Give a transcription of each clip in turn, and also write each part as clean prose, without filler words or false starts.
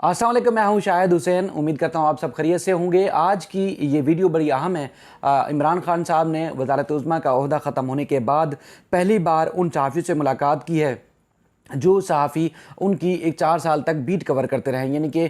अस्सलाम वालेकुम, मैं हूं शाहिद हुसैन। उम्मीद करता हूं आप सब खैरियत से होंगे। आज की ये वीडियो बड़ी अहम है। इमरान खान साहब ने वज़ारत उज़्मा का ओहदा ख़त्म होने के बाद पहली बार उन सहाफ़ियों से मुलाकात की है जो सहाफ़ी उनकी एक 4 साल तक बीट कवर करते रहे। यानी कि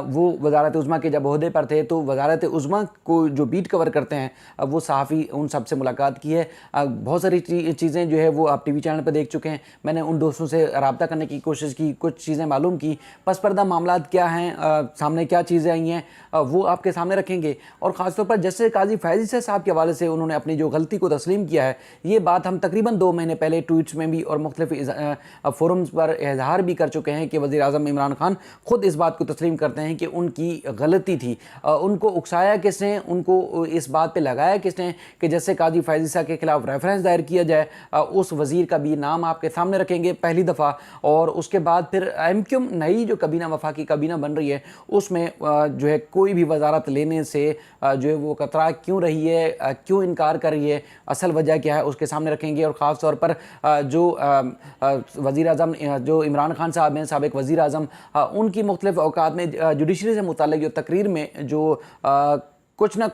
वो वज़ारत उज़्मा के जब ओहदे पर थे तो वज़ारत उज़्मा को जो बीट कवर करते हैं वो सहाफ़ी उन सब से मुलाकात की है। बहुत सारी चीज़ें जो है वो आप टीवी चैनल पर देख चुके हैं। मैंने उन दोस्तों से रब्ता करने की कोशिश की, कुछ चीज़ें मालूम की, पस पर्दा मामलात क्या हैं, सामने क्या चीज़ें आई हैं, वो आपके सामने रखेंगे। और ख़ासतौर पर जस्टिस काजी फैज़ ईसा साहब के हवाले से उन्होंने अपनी जो गलती को तस्लीम किया है, ये बात हम तकरीबन 2 महीने पहले ट्वीट्स में भी और मुख्तलिफ फोरम्स पर इजहार भी कर चुके हैं कि वज़ीर आज़म इमरान खान ख़ुद इस बात को तस्लीम करते हैं कि उनकी गलती थी। उनको उकसाया किसने, उनको इस बात पे लगाया किसने कि जैसे काजी फैज़ ईसा के ख़िलाफ़ रेफरेंस दायर किया जाए, उस वज़ीर का भी नाम आपके सामने रखेंगे पहली दफ़ा। और उसके बाद फिर एमक्यूएम नई जो कबीना वफाकी कबीना बन रही है उसमें जो है कोई भी वजारत लेने से जो है वो कतरा क्यों रही है, क्यों इनकार कर रही है, असल वजह क्या है, उसके सामने रखेंगे। और ख़ास तौर पर जो वज़ीर आज़म जो इमरान खान साहब हैं, साबिक़ वज़ीर आज़म, उनकी मुख्तलिफ़ औक़ात में जुडिशरी से मुताल्लिक़ जो तकरीर में जो कुछ न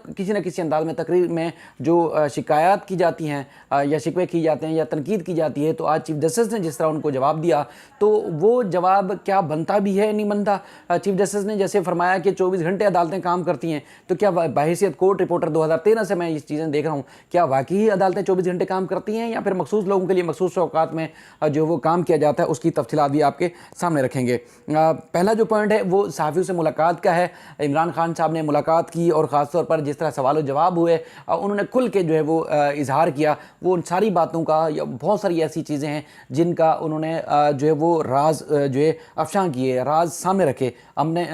किसी अंदाज़ में तकरीर में जो शिकायत की जाती हैं या शिकवे की जाते हैं या तनकीद की जाती है, तो आज चीफ जस्टिस ने जिस तरह उनको जवाब दिया तो वो जवाब क्या बनता भी है नहीं बनता। चीफ जस्टिस ने जैसे फरमाया कि 24 घंटे अदालतें काम करती हैं, तो क्या बहैसियत कोर्ट रिपोर्टर 2013 से मैं ये चीज़ें देख रहा हूँ, क्या वाकई अदालतें 24 घंटे काम करती हैं या फिर मखसूस लोगों के लिए मखसूस औकात में जो वो काम किया जाता है, उसकी तफसीलात भी आपके सामने रखेंगे। पहला जो पॉइंट है वो सहाफ़ियों से मुलाकात का है। इमरान खान साहब ने मुलाकात की और ख़ास तौर पर जिस तरह सवाल जवाब हुए उन्होंने खुल के जो है वो इजहार किया। वो उन सारी बातों का या बहुत सारी ऐसी चीज़ें हैं जिनका उन्होंने जो है वो राज जो है अफशां किए, राज सामने रखे। हमने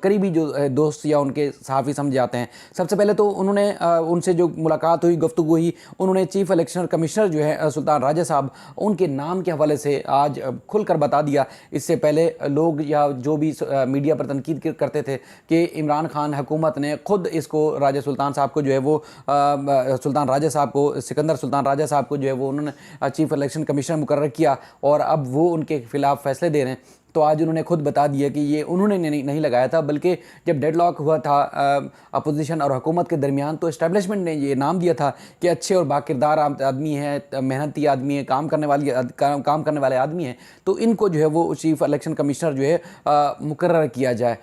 करीबी जो दोस्त या उनके सहाफ़ी समझ जाते हैं। सबसे पहले तो उन्होंने उनसे जो मुलाकात हुई, गुफ्तगू हुई, उन्होंने चीफ इलेक्शन कमिश्नर जो है सुल्तान राजा साहब, उनके नाम के हवाले से आज खुलकर बता दिया। इससे पहले लोग या जो भी मीडिया पर तनकीद करते थे कि इमरान खान हुकूमत ने ख़ुद इसको राजा सुल्तान साहब को जो है वो सुल्तान राजा साहब को, सिकंदर सुल्तान राजा साहब को जो है वो उन्होंने चीफ इलेक्शन कमिश्नर मुकर्रर किया और अब वो उनके खिलाफ फैसले दे रहे हैं। तो आज उन्होंने खुद बता दिया कि ये उन्होंने नहीं लगाया था, बल्कि जब डेडलॉक हुआ था अपोजिशन और हुकूमत के दरमियान तो इस्टेब्लिशमेंट ने ये नाम दिया था कि अच्छे और बाकिरदार आदमी है, मेहनती आदमी है, काम करने वाले आदमी हैं, तो इनको जो है वो चीफ इलेक्शन कमिश्नर जो है मुकर्रर किया जाए।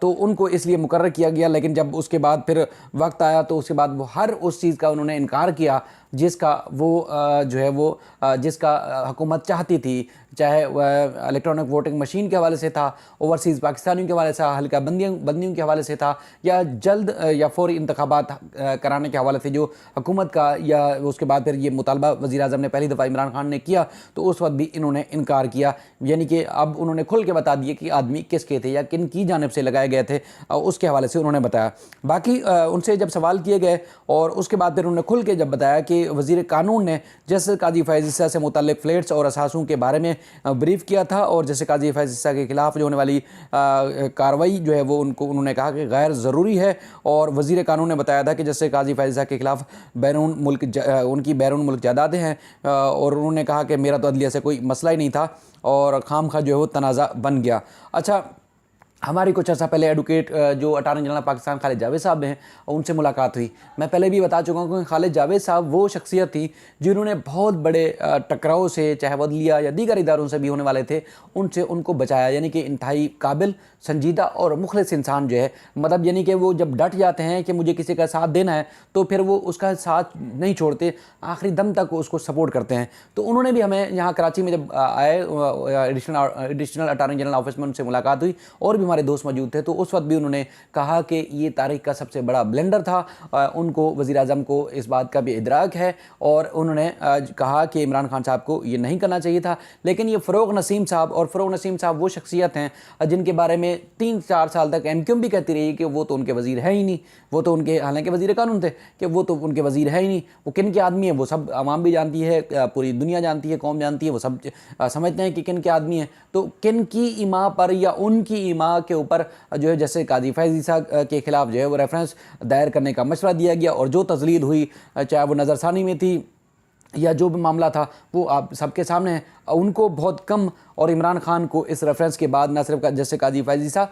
तो उनको इसलिए मुकर्रर किया गया, लेकिन जब उसके बाद फिर वक्त आया तो उसके बाद वो हर उस चीज़ का उन्होंने इनकार किया जिसका वो जो है वो जिसका हुकूमत चाहती थी, चाहे वह इलेक्ट्रॉनिक वोटिंग मशीन के हवाले से था, ओवरसीज़ पाकिस्तानियों के हवाले से, हल्का बंदियों के हवाले से था, या जल्द या फौरी इंतखाबात कराने के हवाले से जो हुकूमत का, या उसके बाद फिर ये मुतालबा वज़ीर आज़म ने पहली दफ़ा इमरान खान ने किया तो उस वक्त भी इन्होंने इनकार किया। यानी कि अब उन्होंने खुल के बता दिया कि आदमी किसके थे या किन की जानिब से लगाए गए थे, उसके हवाले से उन्होंने बताया। बाकी उनसे जब सवाल किए गए और उसके बाद फिर उन्होंने खुल के जब बताया कि वज़ीर कानून ने जस्टिस काजी फैज़ ईसा से मुतल्लिक़ फ्लैट्स और असासों के बारे में ब्रीफ किया था और जैसे काजी फैज़ ईसा के खिलाफ जो होने वाली कार्रवाई जो है वो उन्होंने कहा कि गैर ज़रूरी है। और वज़ीर कानून ने बताया था कि जैसे काजी फैज़ ईसा के खिलाफ उनकी बैरून मुल्क जायदादें हैं और उन्होंने कहा कि मेरा तो अदलिया से कोई मसला ही नहीं था और खामखा जो है वो तनाज़ा बन गया। अच्छा, हमारी कुछ अर्सा पहले एडवोकेट जो अटॉर्नी जनरल पाकिस्तान खालिद जावेद साहब हैं उनसे मुलाकात हुई। मैं पहले भी बता चुका हूँ कि खालिद जावेद साहब वो शख्सियत थी जिन्होंने बहुत बड़े टकराव से, चाहे वदलिया या दीगर इदारों से भी होने वाले थे, उनको बचाया। यानी कि इंतहाई काबिल, संजीदा और मुखलिस इंसान जो है, मतलब यानी कि वो जब डट जाते हैं कि मुझे किसी का साथ देना है तो फिर वो उसका साथ नहीं छोड़ते, आखिरी दम तक उसको सपोर्ट करते हैं। तो उन्होंने भी हमें यहाँ कराची में जब आए एडिशनल अटॉर्नी जनरल ऑफिस में उनसे मुलाकात हुई और भी हमारे दोस्त मौजूद थे, तो उस वक्त भी उन्होंने कहा कि ये तारीख का सबसे बड़ा ब्लेंडर था। उनको वज़ीर आज़म को इस बात का भी इदराक है और उन्होंने कहा कि इमरान खान साहब को ये नहीं करना चाहिए था। लेकिन ये फ़रोग़ नसीम साहब वो शख्सियत हैं जिनके बारे में 3-4 साल तक एमक्यूएम भी कहती रही कि वो तो उनके वज़ीर है ही नहीं, वो तो उनके, हालांकि वज़ीर कानून थे, कि वो तो उनके वज़ीर है ही नहीं। वो किन के आदमी हैं वो सब आवाम भी जानती है, पूरी दुनिया जानती है, कौम जानती है, वो सब समझते हैं कि किन के आदमी हैं। तो किन की इमा पर या उनकी इमा के ऊपर जो है जैसे काजी फैज़ ईसा के खिलाफ जो है वो रेफरेंस दायर करने का मशवरा दिया गया और जो तजलील हुई, चाहे वो नज़रसानी में थी या जो भी मामला था, वो आप सबके सामने है। उनको बहुत कम और इमरान खान को इस रेफरेंस के बाद न सिर्फ जैसे काजी फैज़ ईसा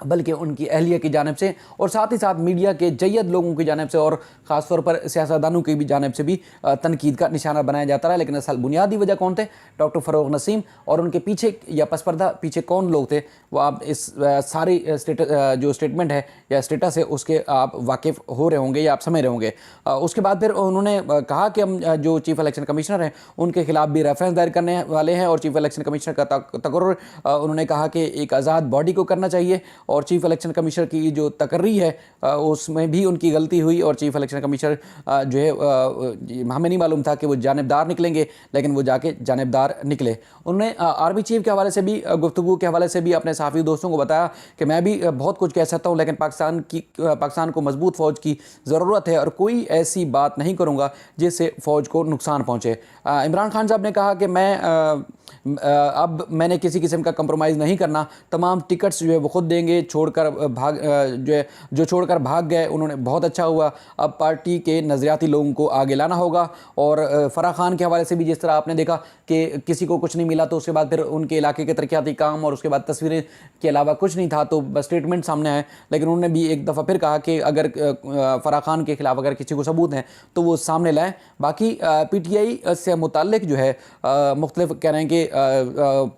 बल्कि उनकी अहलिया की जानिब से और साथ ही साथ मीडिया के जय्यद लोगों की जानिब से और ख़ासतौर पर सियासतदानों की भी जानिब से भी तनकीद का निशाना बनाया जाता रहा। लेकिन असल बुनियादी वजह कौन थे? डॉक्टर फ़ारूक नसीम। और उनके पीछे या पसपर्दा पीछे कौन लोग थे, वो आप इस सारी जो स्टेटमेंट है या स्टेटस है उसके आप वाकिफ़ हो रहे होंगे या आप समझ रहे होंगे। उसके बाद फिर उन्होंने कहा कि हम जो चीफ इलेक्शन कमिश्नर हैं उनके खिलाफ भी रेफरेंस दायर करने वाले हैं और चीफ इलेक्शन कमिश्नर का तकर्रुर उन्होंने कहा कि एक आज़ाद बॉडी को करना चाहिए और चीफ इलेक्शन कमिश्नर की जो तकर्री है उसमें भी उनकी गलती हुई और चीफ इलेक्शन कमिश्नर जो है हमें नहीं मालूम था कि वो जानिबदार निकलेंगे, लेकिन वो जाके जानिबदार निकले। उन्होंने आर्मी चीफ के हवाले से भी गुफ्तगू के हवाले से भी अपने सहाफ़ी दोस्तों को बताया कि मैं भी बहुत कुछ कह सकता हूँ, लेकिन पाकिस्तान को मजबूत फ़ौज की ज़रूरत है और कोई ऐसी बात नहीं करूँगा जिससे फ़ौज को नुकसान पहुँचे। इमरान खान साहब ने कहा कि अब मैंने किसी किस्म का कंप्रोमाइज़ नहीं करना, तमाम टिकट्स जो है वो खुद देंगे, छोड़कर छोड़कर भाग गए उन्होंने बहुत अच्छा हुआ, अब पार्टी के नज़रियाती लोगों को आगे लाना होगा। और फ़राह खान के हवाले से भी जिस तरह आपने देखा कि किसी को कुछ नहीं मिला तो उसके बाद फिर उनके इलाके के तरक्याती काम और उसके बाद तस्वीरें के अलावा कुछ नहीं था, तो बस स्टेटमेंट सामने आए। लेकिन उन्होंने भी एक दफ़ा फिर कहा कि अगर फ़राह खान के ख़िलाफ़ अगर किसी को सबूत हैं तो वो सामने लाएँ। बाकी PTI से मुताल्लिक जो है मुख्तलिफ कह रहे हैं कि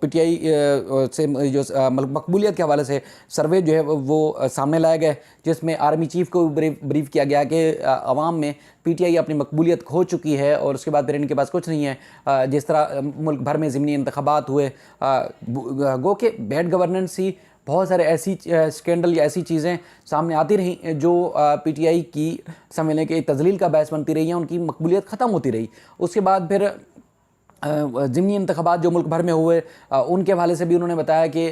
PTI से जो मकबूलियत के हवाले से सर्वे जो है वो सामने लाए गए, जिसमें आर्मी चीफ को ब्रीफ किया गया कि अवाम में PTI अपनी मकबूलियत खो चुकी है और उसके बाद फिर इनके पास कुछ नहीं है। जिस तरह मुल्क भर में ज़िमनी इंतखाबात हुए, गो के बैड गवर्नेंस ही बहुत सारे ऐसी स्कैंडल या ऐसी चीज़ें सामने आती रहीं जो PTI की समझने के तजलील का बायस बनती रही हैं, उनकी मकबूलियत ख़त्म होती रही। उसके बाद फिर ज़िमनी इंतखाबात जो मुल्क भर में हुए उनके हवाले से भी उन्होंने बताया कि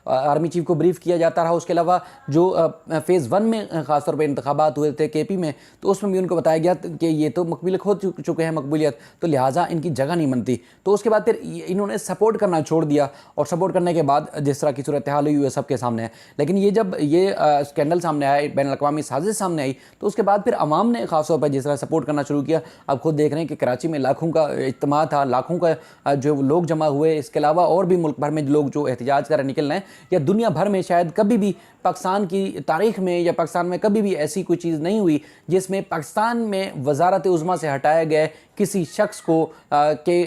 आर्मी चीफ को ब्रीफ़ किया जाता रहा। उसके अलावा जो फ़ेज़ 1 में ख़ासतौर पर इंतखाबात हुए थे KP में, तो उसमें भी उनको बताया गया कि ये तो मकबूलियत खो चुके हैं मकबूलियत, तो लिहाजा इनकी जगह नहीं बनती। तो उसके बाद फिर इन्होंने सपोर्ट करना छोड़ दिया और सपोर्ट करने के बाद जिस तरह की सूरत हाल हुई है सबके सामने है। लेकिन ये जब ये स्कैंडल सामने आया, बैनुल-अक़वामी साजिश सामने आई, तो उसके बाद फिर अवाम ने ख़ासतौर पर जिस तरह सपोर्ट करना शुरू किया। अब खुद देख रहे हैं कि कराची में लाखों का इज्तिमा था, लाखों का जो लोग जमा हुए। इसके अलावा और भी मुल्क भर में लोग जो एहतजाज कर निकल रहे हैं, या दुनिया भर में शायद कभी भी पाकिस्तान की तारीख़ में या पाकिस्तान में कभी भी ऐसी कोई चीज़ नहीं हुई जिसमें पाकिस्तान में वज़ारत उज़्मा से हटाया गया किसी शख्स को के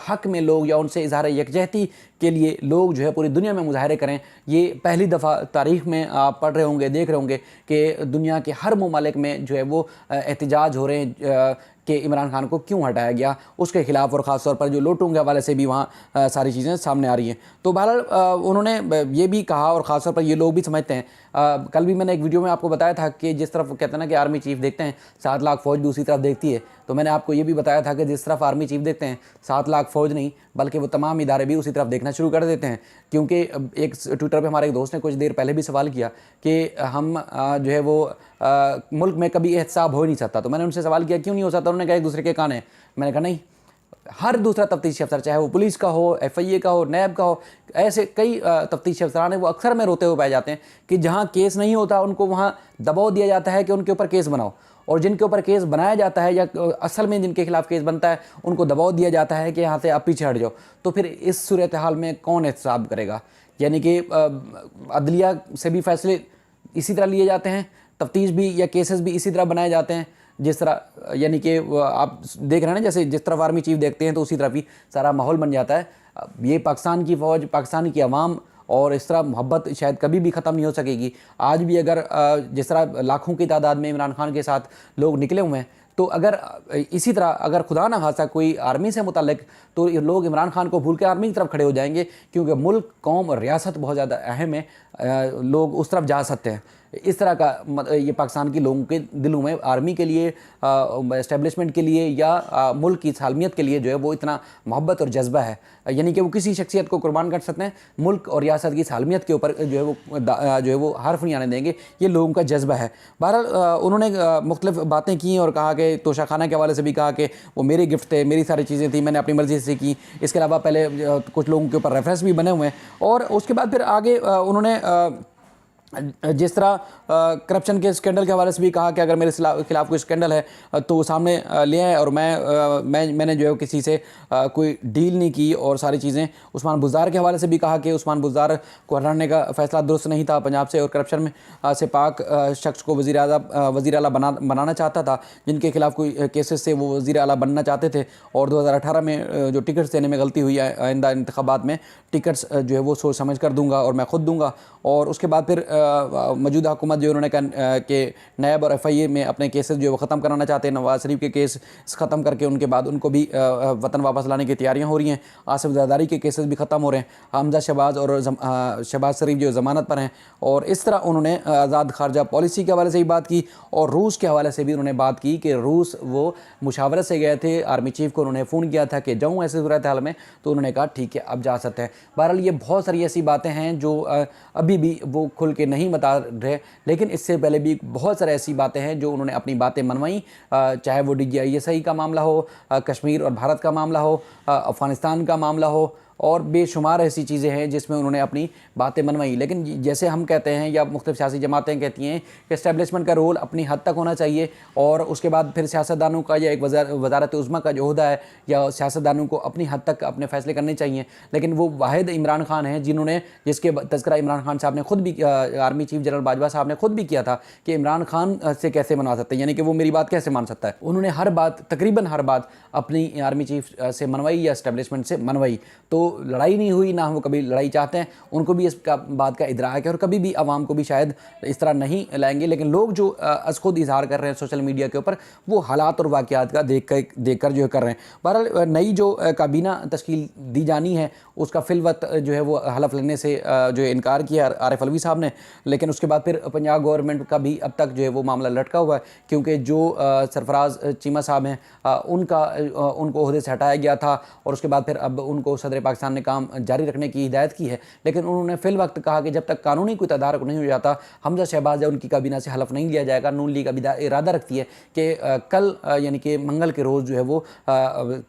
हक़ में लोग या उनसे इज़हार यकजहती के लिए लोग जो है पूरी दुनिया में मुजाहरे करें। ये पहली दफ़ा तारीख़ में आप पढ़ रहे होंगे, देख रहे होंगे कि दुनिया के हर ममालिक में जो है वो एहतजाज हो रहे हैं कि इमरान खान को क्यों हटाया गया, उसके ख़िलाफ़। और ख़ास तौर पर जो लोटों के हवाले से भी वहाँ सारी चीज़ें सामने आ रही हैं। तो बहरहाल उन्होंने ये भी कहा और ख़ास तौर पर ये लोग भी समझते हैं। कल भी मैंने एक वीडियो में आपको बताया था कि जिस तरफ कहते हैं ना कि आर्मी चीफ देखते हैं 7 लाख फ़ौज दूसरी तरफ देखती है, तो मैंने आपको ये भी बताया था कि जिस तरफ आर्मी चीफ देखते हैं 7 लाख फ़ौज नहीं बल्कि वो तमाम इदारे भी उसी तरफ देखना शुरू कर देते हैं। क्योंकि एक ट्विटर पे हमारे एक दोस्त ने कुछ देर पहले भी सवाल किया कि हम जो है वो मुल्क में कभी एहतसाब हो ही नहीं सकता। तो मैंने उनसे सवाल किया क्यों नहीं हो सकता? उन्होंने कहा एक दूसरे के कान है। मैंने कहा नहीं, हर दूसरा तफ्तीशी अफसर, चाहे वो पुलिस का हो, FIA का हो, नैब का हो, ऐसे कई तफ्तीशी अफसरान हैं वो अक्सर में रोते हुए पाए जाते हैं कि जहाँ केस नहीं होता उनको वहाँ दबाव दिया जाता है कि उनके ऊपर केस बनाओ, और जिनके ऊपर केस बनाया जाता है या असल में जिनके खिलाफ केस बनता है उनको दबाव दिया जाता है कि यहाँ से आप पीछे हट जाओ। तो फिर इस सूरत हाल में कौन एहतसाब करेगा? यानी कि अदलिया से भी फैसले इसी तरह लिए जाते हैं, तफ्तीश भी या केसेस भी इसी तरह बनाए जाते हैं जिस तरह, यानी कि आप देख रहे हैं ना जैसे जिस तरफ आर्मी चीफ देखते हैं तो उसी तरफ ही सारा माहौल बन जाता है। ये पाकिस्तान की फ़ौज, पाकिस्तान की आवाम और इस तरह मोहब्बत शायद कभी भी ख़त्म नहीं हो सकेगी। आज भी अगर जिस तरह लाखों की तादाद में इमरान खान के साथ लोग निकले हुए हैं, तो अगर इसी तरह अगर खुदा ना खासा कोई आर्मी से मुताल्लिक, तो लोग इमरान खान को भूल के आर्मी की तरफ खड़े हो जाएंगे, क्योंकि मुल्क, कौम और रियासत बहुत ज़्यादा अहम है। लोग उस तरफ जा सकते हैं। इस तरह का ये पाकिस्तान के लोगों के दिलों में आर्मी के लिए, एस्टेब्लिशमेंट के लिए या मुल्क की सालमियत के लिए जो है वो इतना मोहब्बत और जज्बा है, यानी कि वो किसी शख्सियत को कुर्बान कर सकते हैं। मुल्क और रियासत की सालमियत के ऊपर जो है वो हर्फ नहीं आने देंगे, ये लोगों का जज्बा है। बहरहाल उन्होंने मुख्तलिफ बातें की और कहा कि तोशाखाना के हवाले से भी कहा कि वो मेरे गिफ्ट थे, मेरी सारी चीज़ें थी, मैंने अपनी मर्ज़ी से की। इसके अलावा पहले कुछ लोगों के ऊपर रेफरेंस भी बने हुए हैं। और उसके बाद फिर आगे उन्होंने जिस तरह करप्शन के स्कैंडल के हवाले से भी कहा कि अगर मेरे खिलाफ कोई स्कैंडल है तो वो सामने ले आए, और मैंने जो है किसी से कोई डील नहीं की और सारी चीज़ें। उस्मान बुज़दार के हवाले से भी कहा कि उस्मान बुज़दार को हटाने का फैसला दुरुस्त नहीं था पंजाब से, और करप्शन में से पाक शख्स को वज़ीर आला बनाना चाहता था। जिनके खिलाफ कोई केसेस से वो वज़ीर आला बनना चाहते थे, और 2018 में जो टिकट्स देने में गलती हुई आइंदा इंतखाबात में टिकट्स जो है वो सोच समझ कर दूंगा और मैं ख़ुद दूंगा। और उसके बाद फिर मौजूदा हुकूमत जो उन्होंने कहा कि नैब और FIA में अपने केसेस जो है वो ख़त्म कराना चाहते हैं। नवाज़ शरीफ के केस ख़त्म करके उनके बाद उनको भी वतन वापस लाने की तैयारियां हो रही हैं। आसिफ ज़रदारी के केसेस भी ख़त्म हो रहे हैं। हमजा शहबाज और शहबाज शरीफ जो ज़मानत पर हैं। और इस तरह उन्होंने आज़ाद खारजा पॉलिसी के हवाले से भी बात की, और रूस के हवाले से भी उन्होंने बात की कि रूस वो मुशावरत से गए थे। आर्मी चीफ को उन्होंने फ़ोन किया था कि जाऊँ ऐसे सूरत हाल में, तो उन्होंने कहा ठीक है अब जा सकते हैं। बहरहाल ये बहुत सारी ऐसी बातें हैं जो अभी भी वो खुल के नहीं बता रहे, लेकिन इससे पहले भी बहुत सारी ऐसी बातें हैं जो उन्होंने अपनी बातें मनवाई, चाहे वो DGISI का मामला हो, कश्मीर और भारत का मामला हो, अफ़गानिस्तान का मामला हो, और बेशुमार ऐसी चीज़ें हैं जिसमें उन्होंने अपनी बातें मनवाई। लेकिन जैसे हम कहते हैं या मुख्तलिफ सियासी जमातें कहती हैं कि इस्टेब्लिशमेंट का रोल अपनी हद तक होना चाहिए, और उसके बाद फिर सियासतदानों का या एक वज़ारत उज़्मा का जो ओहदा है या सियासतदानों को अपनी हद तक अपने फ़ैसले करने चाहिए। लेकिन वो वाहिद इमरान खान हैं जिसके तज़किरा इमरान खान साहब ने खुद भी, आर्मी चीफ जनरल बाजवा साहब ने खुद भी किया था कि इमरान खान से कैसे मनवा सकते हैं, यानी कि वो मेरी बात कैसे मान सकता है। उन्होंने तकरीबन हर बात अपनी आर्मी चीफ से मनवाई या इस्टेब्लिशमेंट से मनवाई। तो लड़ाई नहीं हुई, ना वो कभी लड़ाई चाहते हैं, उनको भी इस बात का इदराक है, और कभी भी आवाम को भी शायद इस तरह नहीं लाएंगे। लेकिन लोग जो खुद इजहार कर रहे हैं सोशल मीडिया के ऊपर, वो हालात और वाक़यात का देख कर जो है कर रहे हैं। बहरहाल नई जो काबीना तश्कील दी जानी है उसका फिलवत जो है वो हलफ लेने से जो है इनकार किया आरिफ अलवी साहब ने। लेकिन उसके बाद फिर पंजाब गवर्नमेंट का भी अब तक जो है वो मामला लटका हुआ है, क्योंकि जो सरफराज चीमा साहब हैं उनको ओहदे से हटाया गया था, और उसके बाद फिर अब उनको सदर पाकिस्तान ने काम जारी रखने की हिदायत की है। लेकिन उन्होंने फिल वक्त कहा कि जब तक कानूनी कोई तदारक नहीं हो जाता, हमजा शहबाज या उनकी काबीना से हलफ नहीं लिया जाएगा। नून लीग अभी इरादा रखती है कि कल यानी कि मंगल के रोज़ जो है वो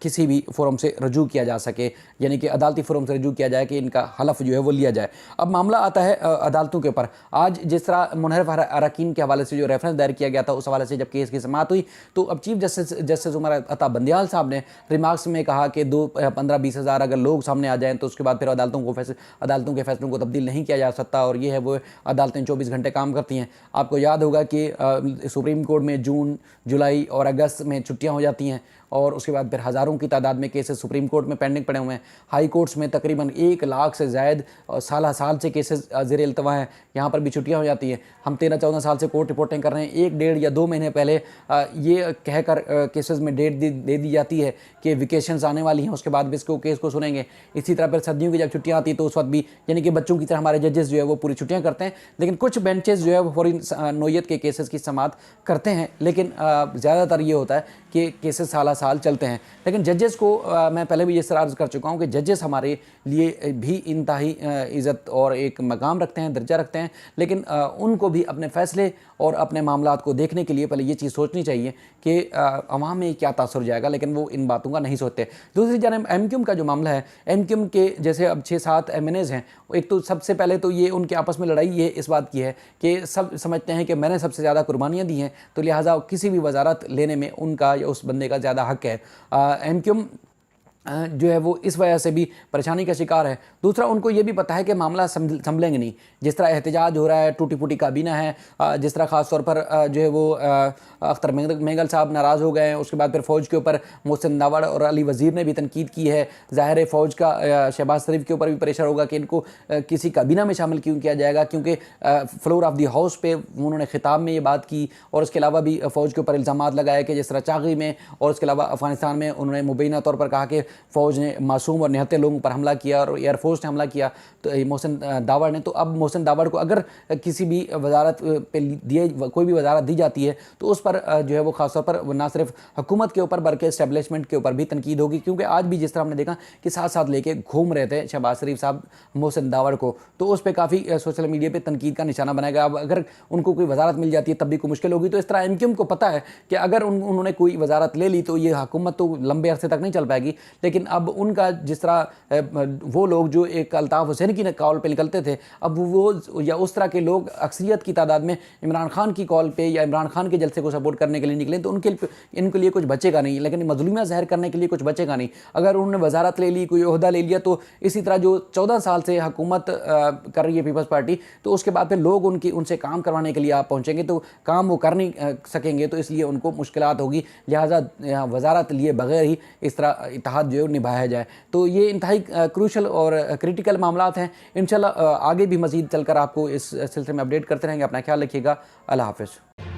किसी भी फोरम से रजू किया जा सके, यानी कि अदालती फोरम से रजू किया जाए कि इनका हलफ जो है वो लिया जाए। अब मामला आता है अदालतों के ऊपर। आज जिस तरह मुनहरफ अरकान के हवाले से जो रेफरेंस दायर किया गया था, उस हवाले से जब केस की समाअत हुई तो अब चीफ जस्टिस उमर अता बंदियाल साहब ने रिमार्क्स में कहा कि 15-20 हज़ार अगर लोग सामने आ जाएँ तो उसके बाद फिर अदालतों के फैसलों को तब्दील नहीं किया जा सकता, और ये है वो अदालतें 24 घंटे काम करती हैं। आपको याद होगा कि सुप्रीम कोर्ट में जून, जुलाई और अगस्त में छुट्टियां हो जाती हैं, और उसके बाद फिर हज़ारों की तादाद में केसेस सुप्रीम कोर्ट में पेंडिंग पड़े हुए हैं। हाई कोर्ट्स में तकरीबन 1 लाख से ज़ायद साल से केसेस ज़ेर इल्तवा हैं, यहाँ पर भी छुट्टियाँ हो जाती हैं। हम 13-14 साल से कोर्ट रिपोर्टिंग कर रहे हैं। 1, 1.5 या 2 महीने पहले ये कहकर केसेस में डेट दे दी जाती है कि वेकेशंस आने वाली हैं, उसके बाद भी इसको केस को सुनेंगे। इसी तरह फिर सर्दियों की जब छुट्टियाँ आती हैं तो उस वक्त भी, यानी कि बच्चों की तरह हमारे जजेस जो है वो पूरी छुट्टियाँ करते हैं। लेकिन कुछ बेंचेस जो है वो फौरी नोयत के केसेस की समाअत करते हैं, लेकिन ज़्यादातर ये होता है कि केसेस साल चलते हैं। लेकिन जजेस को मैं पहले भी ये अर्ज़ कर चुका हूँ कि जजेस हमारे लिए भी इंतहाई इज़्ज़त और एक मकाम रखते हैं, दर्जा रखते हैं। लेकिन उनको भी अपने फ़ैसले और अपने मामलात को देखने के लिए पहले ये चीज़ सोचनी चाहिए कि अवाम में क्या तासुर जाएगा, लेकिन वो इन बातों का नहीं सोचते। दूसरी जानब MQM का जो मामला है, MQM के जैसे अब 6-7 MNAs हैं, एक तो सबसे पहले तो ये उनके आपस में लड़ाई ये इस बात की है कि सब समझते हैं कि मैंने सबसे ज़्यादा कुर्बानियाँ दी हैं, तो लिहाजा किसी भी वजारत लेने में उनका या उस बंदे का ज़्यादा हक़ है। MQM जो है वो इस वजह से भी परेशानी का शिकार है। दूसरा, उनको ये भी पता है कि मामला संभलेंगे नहीं। जिस तरह एहतजाज हो रहा है, टूटी फूटी काबीना है, जिस तरह ख़ास तौर पर जो है वो अख्तर मेंगल साहब नाराज़ हो गए हैं। उसके बाद फिर फ़ौज के ऊपर मोहसिन दावड़ और अली वज़ीर ने भी तनकीद की है। ज़ाहिर है फ़ौज का शहबाज शरीफ के ऊपर भी प्रेशर होगा कि इनको किसी काबीना में शामिल क्यों किया जाएगा, क्योंकि फ्लोर ऑफ दी हाउस पे उन्होंने खिताब में ये बात की। और उसके अलावा भी फ़ौज के ऊपर इल्ज़ामात लगाए कि जिस तरह चागी में और उसके अलावा अफ़गानिस्तान में उन्होंने मुबैना तौर पर कहा कि फ़ौज ने मासूम और निहत्ते लोगों पर हमला किया और एयरफोर्स ने हमला किया, तो मोहसिन दावड़ ने। तो अब मोहसिन दावड़ को अगर किसी भी वजारत पे कोई भी वजारत दी जाती है तो उस पर जो है वो ख़ासतौर पर ना सिर्फ हुकूमत के ऊपर बल्कि इस्टेब्लिशमेंट के ऊपर भी तनकीद होगी। क्योंकि आज भी जिस तरह हमने देखा कि साथ साथ लेके घूम रहे थे शहबाज शरीफ साहब मोहसिन दावड़ को, तो उस पर काफ़ी सोशल मीडिया पर तनकीद का निशाना बनाया गया। अब अगर उनको कोई वजारत मिल जाती है तब भी कोई मुश्किल होगी। तो इस तरह MQM को पता है कि अगर उन्होंने कोई वजारत ले ली तो ये हुकूमत तो लंबे अरसे तक नहीं चल पाएगी। लेकिन अब उनका जिस तरह वो लोग जो एक अल्ताफ़ हुसैन की कॉल पे निकलते थे, अब वो या उस तरह के लोग अक्सरियत की तादाद में इमरान खान की कॉल पे या इमरान खान के जलसे को सपोर्ट करने के लिए निकले, तो इनके लिए कुछ बचेगा नहीं, लेकिन मजलूमियत ज़ाहिर करने के लिए कुछ बचेगा नहीं। अगर उन्होंने वजारत ले ली, कोई ओहदा ले लिया, तो इसी तरह जो 14 साल से हुकूमत कर रही है पीपल्स पार्टी, तो उसके बाद फिर लोग उनसे काम करवाने के लिए आप पहुँचेंगे तो काम वो कर नहीं सकेंगे, तो इसलिए उनको मुश्किलात होगी। लिहाजा वजारत लिए बगैर ही इस तरह इत्तेहाद जो है निभाया जाए। तो ये इंतहाई क्रूशल और क्रिटिकल मामलात हैं। इंशाल्लाह आगे भी मज़ीद चलकर आपको इस सिलसिले में अपडेट करते रहेंगे। अपना ख्याल रखिएगा। अल्लाह हाफ़िज़।